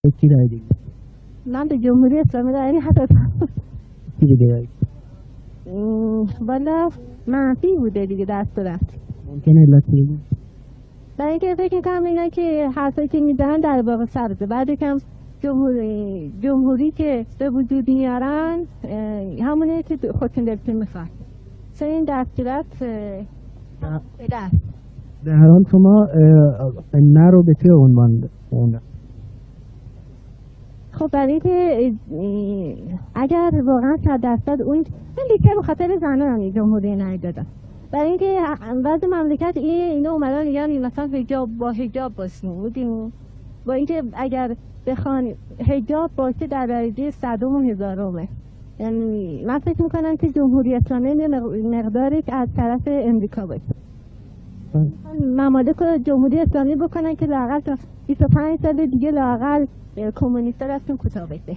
کی رای دیگه؟ من به جمهوری اسلامی رای ندادم. کی دیگه رای؟ والا منفی بوده دیگه در صورت. ممکنه علت بگی؟ برای اینکه فکر میکنم اینا که حرفایی که میزنن در واقع سرده. بعد یکم جمهوری که به وجود میارن همونه که خودشون دلتون میخواد. چون این در صورت بده است. در هر حال شما نه رو به چه عنوان خوندن؟ خب برای اینکه اگر واقعا 100% اون من بیشتر به خاطر زنان جمهوری ندادم. برای اینکه وضع مملکت اینا اومدن میگن مثلا با حجاب باشیم، با اینکه اگر بخوان حجاب باشه در درجه 100 و 1000. یعنی من فکر میکنم که جمهوری اسلامی مقداری از طرف امریکا باشه. ممالک جمهوری اسلامی بکنن که لااقل تا 25 سال دیگه لااقل کمونیست‌ها رفتون کوتاه بشه.